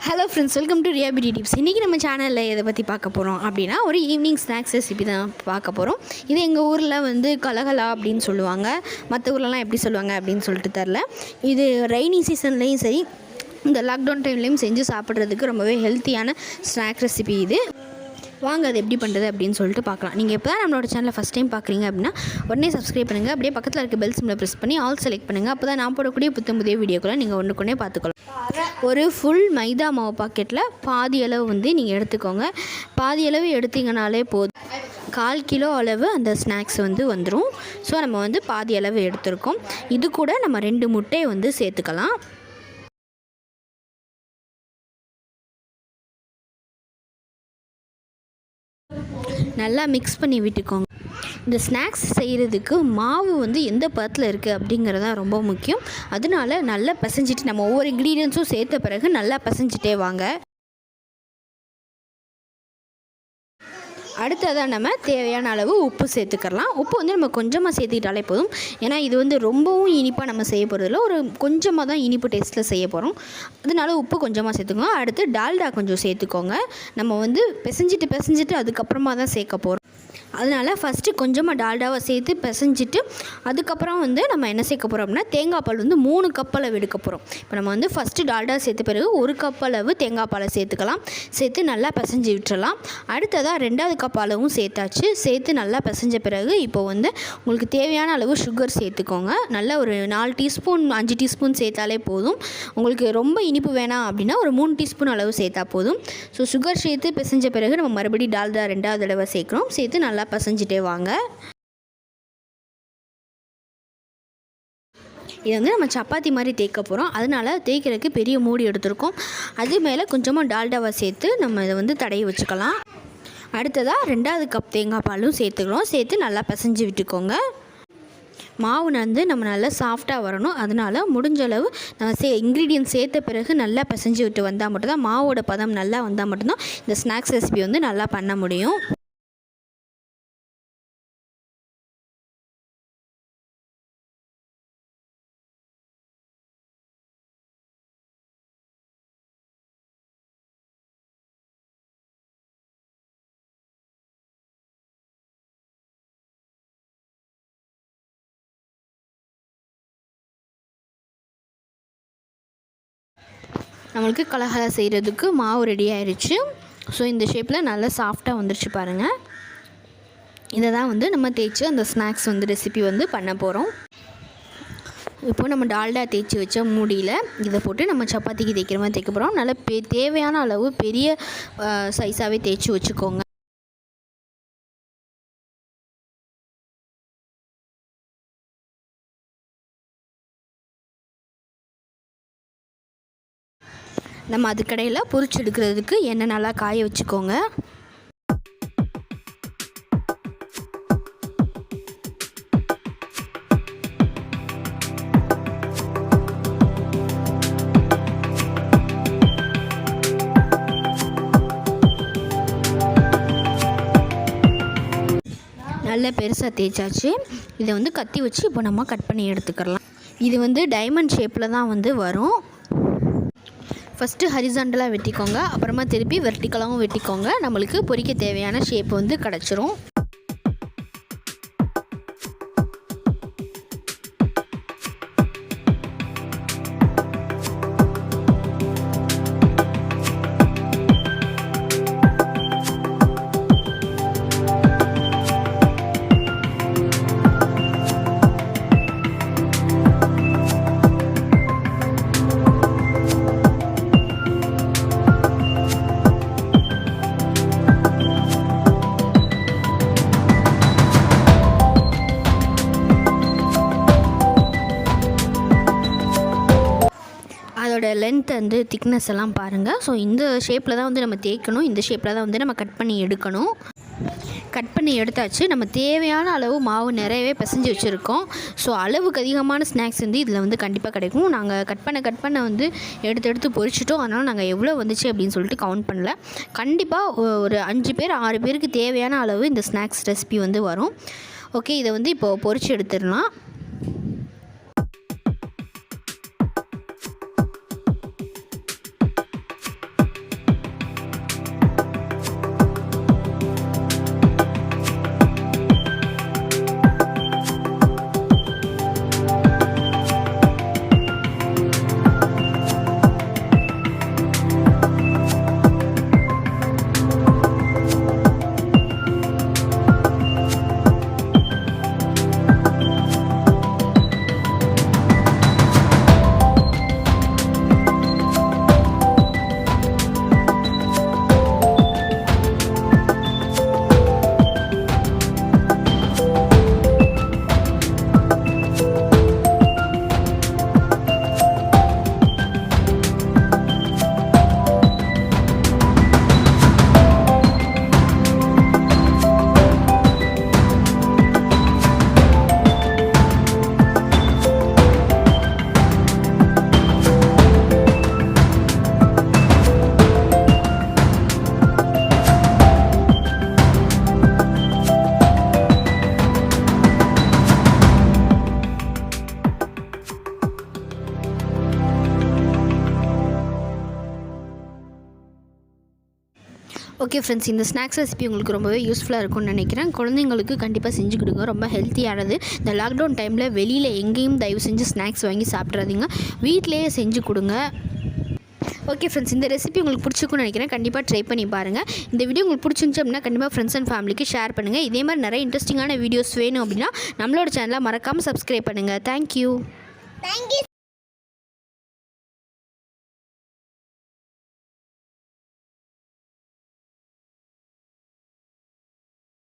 Hello friends, welcome to Riya beauty tips. இன்றைக்கி நம்ம சேனலில் எதை பற்றி பார்க்க போகிறோம் அப்படின்னா, ஒரு ஈவினிங் ஸ்நாக்ஸ் ரெசிபி தான் பார்க்க போகிறோம். இது எங்கள் ஊரில் வந்து கலகலா அப்படின்னு சொல்லுவாங்க. மற்ற ஊர்லலாம் எப்படி சொல்லுவாங்க அப்படின்னு சொல்லிட்டு தெரில. இது ரெய்னி சீசன்லேயும் சரி, இந்த லாக்டவுன் டைம்லேயும் செஞ்சு சாப்பிட்றதுக்கு ரொம்பவே ஹெல்த்தியான ஸ்நாக் ரெசிபி இது. வாங்க அது எப்படி பண்ணுறது அப்படின்னு சொல்லிட்டு பார்க்கலாம். நீங்கள் இப்போ தான் நம்மளோட சேனலை ஃபஸ்ட் டைம் பார்க்குறீங்க அப்படின்னா உடனே சப்ஸ்கிரைப் பண்ணுங்கள். அப்படியே பக்கத்தில் இருக்க பெல் சிம்மில் ப்ரெஸ் பண்ணி ஆல் செலக்ட் பண்ணுங்கள். அப்போ தான் நான் போடக்கூடிய புதிய வீடியோக்களை நீங்கள் ஒன்றுக்குன்னே பார்த்துக்கலாம். ஒரு ஃபுல் மைதா மாவு பாக்கெட்டில் பாதி அளவு வந்து நீங்கள் எடுத்துக்கோங்க. பாதி அளவு எடுத்திங்கனாலே போதும். 1/4 கிலோ அளவு அந்த ஸ்நாக்ஸ் வந்து வந்துடும். ஸோ நம்ம வந்து பாதி அளவு எடுத்துருக்கோம். இது கூட நம்ம 2 முட்டையை வந்து சேர்த்துக்கலாம். நல்லா மிக்ஸ் பண்ணி விட்டுக்கோங்க. இந்த ஸ்நாக்ஸ் செய்கிறதுக்கு மாவு வந்து எந்த பதத்தில் இருக்குது அப்படிங்கிறது தான் ரொம்ப முக்கியம். அதனால நல்லா பிசைஞ்சிட்டு நம்ம ஒவ்வொரு இன்க்ரீடியன்ஸும் சேர்த்த பிறகு நல்லா பிசைஞ்சிட்டே வாங்க. அடுத்ததாக நம்ம தேவையான அளவு உப்பு சேர்த்துக்கலாம். உப்பு வந்து நம்ம கொஞ்சமாக சேர்த்துக்கிட்டாலே போதும். ஏன்னா இது வந்து ரொம்பவும் இனிப்பாக நம்ம செய்ய போகிறதில்ல, ஒரு கொஞ்சமாக தான் இனிப்பு டேஸ்ட்டில் செய்ய போகிறோம். அதனால உப்பு கொஞ்சமாக சேர்த்துக்கோங்க. அடுத்து டால்டா கொஞ்சம் சேர்த்துக்கோங்க. நம்ம வந்து பிசைஞ்சிட்டு அதுக்கப்புறமா தான் சேர்க்க போகிறோம். அதனால் ஃபஸ்ட்டு கொஞ்சமாக டால்டாவை சேர்த்து பிசைஞ்சிட்டு அதுக்கப்புறம் வந்து நம்ம என்ன சேர்க்க போகிறோம் அப்படின்னா, தேங்காய் பால் வந்து 3 கப் அளவு எடுக்க போகிறோம். இப்போ நம்ம வந்து ஃபஸ்ட்டு டால்டா சேர்த்த பிறகு 1 கப் அளவு தேங்காய் பாலை சேர்த்துக்கலாம். சேர்த்து நல்லா பிசைஞ்சு விட்டுறலாம். அடுத்ததாக 2வது கப் அளவும் சேர்த்தாச்சு. சேர்த்து நல்லா பிசைஞ்ச பிறகு இப்போ வந்து உங்களுக்கு தேவையான அளவு சுகர் சேர்த்துக்கோங்க. நல்லா ஒரு 4 டீஸ்பூன் 5 டீஸ்பூன் சேர்த்தாலே போதும். உங்களுக்கு ரொம்ப இனிப்பு வேணாம் அப்படின்னா ஒரு 3 டீஸ்பூன் அளவு சேர்த்தா போதும். ஸோ சுகர் சேர்த்து பிசைஞ்ச பிறகு நம்ம மறுபடியும் டால்டா 2வது தடவை சேர்க்குறோம். சேர்த்து நல்லா பசஞ்சிட்டே வாங்க. இதை வந்து நம்ம சப்பாத்தி மாதிரி தேய்க்க போகிறோம். அதனால் தேய்க்கிறதுக்கு பெரிய மூடி எடுத்துருக்கோம். அது மேலே கொஞ்சமாக டால்டாவை சேர்த்து நம்ம இதை வந்து தடவி வச்சுக்கலாம். அடுத்ததாக 2வது கப் தேங்காய் பாலும் சேர்த்துக்கிறோம். சேர்த்து நல்லா பிசைஞ்சு விட்டுக்கோங்க. மாவு வந்து நம்ம நல்லா சாஃப்டாக வரணும். அதனால் முடிஞ்ச அளவு நம்ம இன்க்ரீடியன்ட் சேர்த்த பிறகு நல்லா பிசைஞ்சு விட்டு வந்தால் மட்டும்தான், மாவோட பதம் நல்லா வந்தால் மட்டும்தான் இந்த ஸ்நாக்ஸ் ரெசிபி வந்து நல்லா பண்ண முடியும். நம்மளுக்கு கலகலா செய்கிறதுக்கு மாவு ரெடி ஆயிடுச்சு. ஸோ இந்த ஷேப்பில் நல்லா சாஃப்டாக வந்துருச்சு பாருங்கள். இதை தான் வந்து நம்ம தேய்ச்சி அந்த ஸ்நாக்ஸ் வந்து ரெசிபி வந்து பண்ண போகிறோம். இப்போது நம்ம டால்டா தேய்ச்சி வச்ச மூடியில் இதை போட்டு நம்ம சப்பாத்திக்கு தேய்க்கிற மாதிரி தேய்க்க போகிறோம். நல்லா தேவையான அளவு பெரிய சைஸாகவே தேய்ச்சி வச்சுக்கோங்க. நம்ம அதுக்கடையில் பொரிச்சு எடுக்கிறதுக்கு எண்ணெய் நல்லா காய வச்சுக்கோங்க. நல்லா பெருசாக தேய்ச்சாச்சு. இதை வந்து கத்தி வச்சு இப்போ நம்ம கட் பண்ணி எடுத்துக்கலாம். இது வந்து டைமண்ட் ஷேப்பில் தான் வந்து வரும். ஃபஸ்ட்டு ஹரிசாண்டலாக வெட்டிக்கோங்க. அப்புறமா திருப்பி வெர்டிக்கலாகவும் வெட்டிக்கோங்க. நம்மளுக்கு பொரிக்க தேவையான ஷேப் வந்து கிடச்சிரும். அதோட லென்த் வந்து திக்னஸ் எல்லாம் பாருங்கள். ஸோ இந்த ஷேப்பில் தான் வந்து நம்ம தேய்க்கணும். இந்த ஷேப்பில் தான் வந்து நம்ம கட் பண்ணி எடுக்கணும். கட் பண்ணி எடுத்தாச்சு. நம்ம தேவையான அளவு மாவு நிறையவே பிசைஞ்சு வச்சுருக்கோம். ஸோ அளவுக்கு அதிகமான ஸ்நாக்ஸ் வந்து இதில் வந்து கண்டிப்பாக கிடைக்கும். நாங்கள் கட் பண்ண வந்து எடுத்து பொரிச்சிட்டோம். அதனால் நாங்கள் எவ்வளோ வந்துச்சு அப்படின்னு சொல்லிட்டு கவுண்ட் பண்ணல. கண்டிப்பாக ஒரு 5 பேர் 6 பேருக்கு தேவையான அளவு இந்த ஸ்நாக்ஸ் ரெசிபி வந்து வரும். ஓகே, இதை வந்து இப்போது பொரிச்சு எடுத்துடலாம். ஓகே ஃப்ரெண்ட்ஸ், இந்த ஸ்நாக்ஸ் ரெசிபி உங்களுக்கு ரொம்பவே யூஸ்ஃபுல்லாக இருக்கும்னு நினைக்கிறேன். குழந்தைங்களுக்கு கண்டிப்பாக செஞ்சு கொடுங்க, ரொம்ப ஹெல்த்தியானது. இந்த லாக்டவுன் டைமில் வெளியில் எங்கேயும் தயவு செஞ்சு ஸ்நாக்ஸ் வாங்கி சாப்பிட்றாதீங்க, வீட்டிலேயே செஞ்சு கொடுங்க. ஓகே ஃப்ரெண்ட்ஸ், இந்த ரெசிபி உங்களுக்கு பிடிச்சிருக்குன்னு நினைக்கிறேன். கண்டிப்பாக ட்ரை பண்ணி பாருங்கள். இந்த வீடியோ உங்களுக்கு பிடிச்சிருந்துச்சு அப்படின்னா கண்டிப்பாக ஃப்ரெண்ட்ஸ் அண்ட் ஃபேமிலிக்கு ஷேர் பண்ணுங்கள். இதே மாதிரி நிறைய இன்ட்ரெஸ்டிங்கான வீடியோஸ் வேணும் அப்படின்னா நம்மளோட சேனலை மறக்காமல் சப்ஸ்கிரைப் பண்ணுங்கள். தேங்க்யூ.